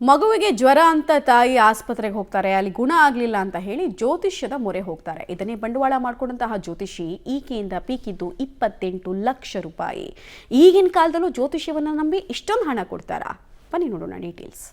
ಮಗುವಿಗೆ ಜ್ವರ ಅಂತ ತಾಯಿ ಆಸ್ಪತ್ರೆಗೆ ಹೋಗ್ತಾರೆ. ಅಲ್ಲಿ ಗುಣ ಆಗಲಿಲ್ಲ ಅಂತ ಹೇಳಿ ಜ್ಯೋತಿಷ್ಯದ ಮೊರೆ ಹೋಗ್ತಾರೆ. ಇದನ್ನೇ ಬಂಡವಾಳ ಮಾಡಿಕೊಂಡಂತಹ ಜ್ಯೋತಿಷಿ ಈಕೆಯಿಂದ ಪೀಕಿದ್ದು 28 ಲಕ್ಷ ರೂಪಾಯಿ. ಈಗಿನ ಕಾಲದಲ್ಲೂ ಜ್ಯೋತಿಷ್ಯವನ್ನು ನಂಬಿ ಇಷ್ಟೊಂದು ಹಣ ಕೊಡ್ತಾರಾ? ಬನ್ನಿ ನೋಡೋಣ ಡೀಟೇಲ್ಸ್.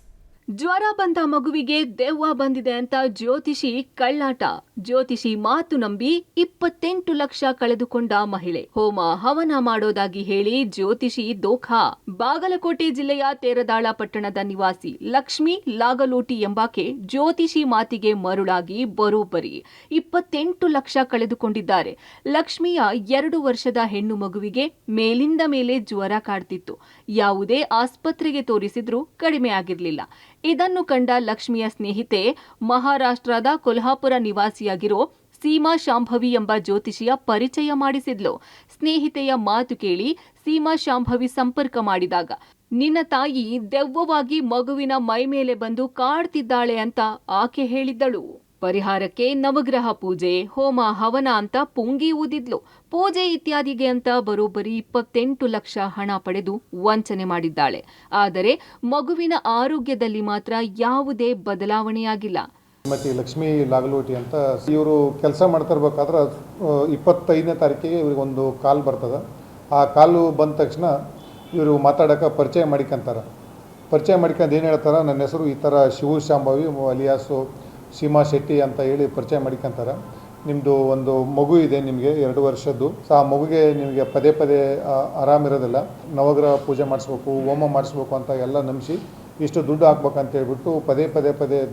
ಜ್ವರ ಬಂದ ಮಗುವಿಗೆ ದೆವ್ವ ಬಂದಿದೆ ಅಂತ ಜ್ಯೋತಿಷಿ ಕಳ್ಳಾಟ. ಜ್ಯೋತಿಷಿ ಮಾತು ನಂಬಿ 28 ಲಕ್ಷ ಕಳೆದುಕೊಂಡ ಮಹಿಳೆ. ಹೋಮ ಹವನ ಮಾಡೋದಾಗಿ ಹೇಳಿ ಜ್ಯೋತಿಷಿ ದೋಖಾ. ಬಾಗಲಕೋಟೆ ಜಿಲ್ಲೆಯ ತೇರದಾಳ ಪಟ್ಟಣದ ನಿವಾಸಿ ಲಕ್ಷ್ಮಿ ಲಾಗಲೋಟಿ ಎಂಬಾಕೆ ಜ್ಯೋತಿಷಿ ಮಾತಿಗೆ ಮರುಳಾಗಿ ಬರೋಬ್ಬರಿ 28 ಲಕ್ಷ ಕಳೆದುಕೊಂಡಿದ್ದಾರೆ. ಲಕ್ಷ್ಮಿಯ 2 ವರ್ಷದ ಹೆಣ್ಣು ಮಗುವಿಗೆ ಮೇಲಿಂದ ಮೇಲೆ ಜ್ವರ ಕಾಡ್ತಿತ್ತು. ಯಾವುದೇ ಆಸ್ಪತ್ರೆಗೆ ತೋರಿಸಿದ್ರೂ ಕಡಿಮೆ ಆಗಿರಲಿಲ್ಲ. ಇದನ್ನು ಕಂಡ ಲಕ್ಷ್ಮಿಯ ಸ್ನೇಹಿತೆ ಮಹಾರಾಷ್ಟ್ರದ ಕೊಲ್ಹಾಪುರ ನಿವಾಸಿಯಾಗಿರೋ ಸೀಮಾ ಶಾಂಭವಿ ಎಂಬ ಜ್ಯೋತಿಷಿಯ ಪರಿಚಯ ಮಾಡಿಸಿದ್ಲು. ಸ್ನೇಹಿತೆಯ ಮಾತು ಕೇಳಿ ಸೀಮಾ ಶಾಂಭವಿ ಸಂಪರ್ಕ ಮಾಡಿದಾಗ ನಿನ್ನ ತಾಯಿ ದೆವ್ವವಾಗಿ ಮಗುವಿನ ಮೈ ಮೇಲೆ ಬಂದು ಕಾಡ್ತಿದ್ದಾಳೆ ಅಂತ ಆಕೆ ಹೇಳಿದ್ದಳು. ಪರಿಹಾರಕ್ಕೆ ನವಗ್ರಹ ಪೂಜೆ, ಹೋಮ ಹವನ ಅಂತ ಪುಂಗಿ ಊದಿದ್ಲು. ಪೂಜೆ ಇತ್ಯಾದಿಗೆ ಅಂತ ಬರೋಬ್ಬರಿ 28 ಲಕ್ಷ ಹಣ ಪಡೆದು ವಂಚನೆ ಮಾಡಿದ್ದಾಳೆ. ಆದರೆ ಮಗುವಿನ ಆರೋಗ್ಯದಲ್ಲಿ ಮಾತ್ರ ಯಾವುದೇ ಬದಲಾವಣೆಯಾಗಿಲ್ಲ. ಶ್ರೀಮತಿ ಲಕ್ಷ್ಮಿ ಲಾಗಲೋಟಿ ಅಂತ ಇವರು ಕೆಲಸ ಮಾಡ್ತಿರ್ಬೇಕಾದ್ರೆ 25ನೇ ತಾರೀಕಿಗೆ ಇವ್ರಿಗೆ ಒಂದು ಕಾಲ್ ಬರ್ತದೆ. ಆ ಕಾಲು ಬಂದ ತಕ್ಷಣ ಇವರು ಮಾತಾಡೋಕೆ ಪರಿಚಯ ಮಾಡಿಕೊಂತಾರೆ. ಪರಿಚಯ ಮಾಡ್ಕೊಂಡು ಏನು ಹೇಳ್ತಾರೆ, ನನ್ನ ಹೆಸರು ಈ ಥರ ಶಿವು ಶಾಂಭವಿ ಅಲಿಯಾಸು ಸೀಮಾ ಶೆಟ್ಟಿ ಅಂತ ಹೇಳಿ ಪರಿಚಯ ಮಾಡಿಕೊಂತಾರೆ. ನಿಮ್ಮದು ಒಂದು ಮಗು ಇದೆ, ನಿಮಗೆ 2 ವರ್ಷದ್ದು. ಆ ಮಗುಗೆ ನಿಮಗೆ ಪದೇ ಪದೇ ಆರಾಮಿರೋದಿಲ್ಲ, ನವಗ್ರಹ ಪೂಜೆ ಮಾಡಿಸ್ಬೇಕು, ಹೋಮ ಮಾಡಿಸ್ಬೇಕು ಅಂತ ಎಲ್ಲ ನಂಬಿಸಿ ಇಷ್ಟು ದುಡ್ಡು ಹಾಕ್ಬೇಕಂತ ಹೇಳ್ಬಿಟ್ಟು ಪದೇ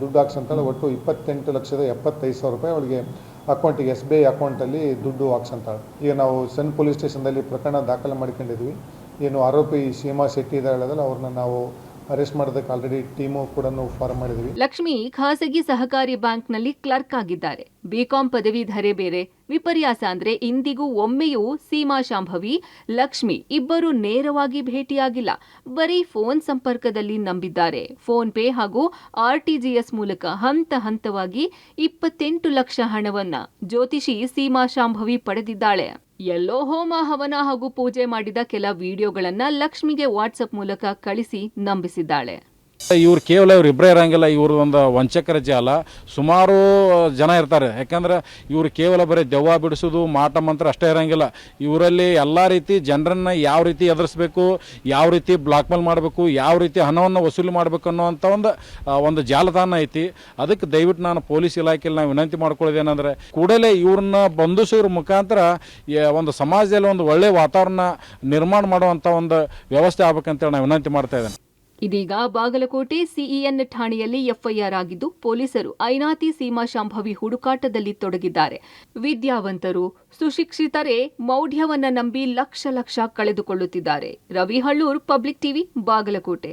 ದುಡ್ಡು ಹಾಕ್ಸಂತಾಳೆ. ಒಟ್ಟು 28,75,000 ರೂಪಾಯಿ ಅವಳಿಗೆ ಅಕೌಂಟಿಗೆ SBI ಅಕೌಂಟಲ್ಲಿ ದುಡ್ಡು ಹಾಕ್ಸಂತಾಳೆ. ಈಗ ನಾವು ಸಣ್ಣ ಪೊಲೀಸ್ ಸ್ಟೇಷನ್ದಲ್ಲಿ ಪ್ರಕರಣ ದಾಖಲೆ ಮಾಡ್ಕೊಂಡಿದ್ವಿ. ಏನು ಆರೋಪಿ ಸೀಮಾ ಶೆಟ್ಟಿ ಇದ್ದಾಳಲ್ಲ, ಅವ್ರನ್ನ ನಾವು ಅರೆಸ್ಟ್ ಮಾಡೋದಕ್ಕೆ ಆಲ್ರೆಡಿ ಟೀಮು ಕೂಡ ಫಾರ್ಮ್ ಮಾಡಿದ್ವಿ. ಲಕ್ಷ್ಮಿ ಖಾಸಗಿ ಸಹಕಾರಿ ಬ್ಯಾಂಕ್ನಲ್ಲಿ ಕ್ಲರ್ಕ್ ಆಗಿದ್ದಾರೆ. ಬಿಕಾಂ ಪದವೀಧರೆ ಬೇರೆ. ವಿಪರ್ಯಾಸ ಅಂದ್ರೆ ಇಂದಿಗೂ ಒಮ್ಮೆಯೂ ಸೀಮಾ ಶಾಂಭವಿ, ಲಕ್ಷ್ಮಿ ಇಬ್ಬರು ನೇರವಾಗಿ ಭೇಟಿಯಾಗಿಲ್ಲ. ಬರೀ ಫೋನ್ ಸಂಪರ್ಕದಲ್ಲಿ ನಂಬಿದ್ದಾರೆ. ಫೋನ್ ಪೇ ಹಾಗೂ RTGS ಮೂಲಕ ಹಂತ ಹಂತವಾಗಿ 28 ಲಕ್ಷ ಹಣವನ್ನ ಜ್ಯೋತಿಷಿ ಸೀಮಾ ಶಾಂಭವಿ ಪಡೆದಿದ್ದಾಳೆ. ಎಲ್ಲೋ ಹೋಮ ಹವನ ಹಾಗೂ ಪೂಜೆ ಮಾಡಿದ ಕೆಲ ವಿಡಿಯೋಗಳನ್ನ ಲಕ್ಷ್ಮಿಗೆ ವಾಟ್ಸಪ್ ಮೂಲಕ ಕಳಿಸಿ ನಂಬಿಸಿದ್ದಾಳೆ. ಇವ್ರು ಕೇವಲ ಇಬ್ಬರೇ ಇರಂಗಿಲ್ಲ, ಇವ್ರದ್ದು ಒಂದು ವಂಚಕರ ಜಾಲ. ಸುಮಾರು ಜನ ಇರ್ತಾರೆ. ಯಾಕಂದ್ರೆ ಇವರು ಕೇವಲ ಬರೀ ದೆವ್ವ ಬಿಡಿಸೋದು, ಮಾಟ ಮಂತ್ರ ಅಷ್ಟೇ ಇರಂಗಿಲ್ಲ. ಇವರಲ್ಲಿ ಎಲ್ಲ ರೀತಿ ಜನರನ್ನು ಯಾವ ರೀತಿ ಎದುರಿಸಬೇಕು, ಯಾವ ರೀತಿ ಬ್ಲಾಕ್ ಮೇಲ್ ಮಾಡಬೇಕು, ಯಾವ ರೀತಿ ಹಣವನ್ನು ವಸೂಲಿ ಮಾಡಬೇಕು ಅನ್ನೋವಂಥ ಒಂದು ಜಾಲತಾಣ ಐತಿ. ಅದಕ್ಕೆ ದಯವಿಟ್ಟು ನಾನು ಪೊಲೀಸ್ ಇಲಾಖೆಯಲ್ಲಿ ನಾವು ವಿನಂತಿ ಮಾಡ್ಕೊಳ್ಳೋದೇನೆಂದರೆ, ಕೂಡಲೇ ಇವ್ರನ್ನ ಬಂಧಿಸೋದ್ರ ಮುಖಾಂತರ ಒಂದು ಸಮಾಜದಲ್ಲಿ ಒಂದು ಒಳ್ಳೆಯ ವಾತಾವರಣ ನಿರ್ಮಾಣ ಮಾಡುವಂಥ ಒಂದು ವ್ಯವಸ್ಥೆ ಆಗ್ಬೇಕಂತೇಳಿ ನಾನು ವಿನಂತಿ ಮಾಡ್ತಾ ಇದ್ದೇನೆ. ಇದೀಗ ಬಾಗಲಕೋಟೆ CEN ಠಾಣೆಯಲ್ಲಿ FIR ಆಗಿದ್ದು, ಪೊಲೀಸರು ಐನಾತಿ ಸೀಮಾ ಶಾಂಭವಿ ಹುಡುಕಾಟದಲ್ಲಿ ತೊಡಗಿದ್ದಾರೆ. ವಿದ್ಯಾವಂತರು, ಸುಶಿಕ್ಷಿತರೇ ಮೌಢ್ಯವನ್ನ ನಂಬಿ ಲಕ್ಷ ಕಳೆದುಕೊಳ್ಳುತ್ತಿದ್ದಾರೆ. Ravi Hallur, public TV, Bagalkot.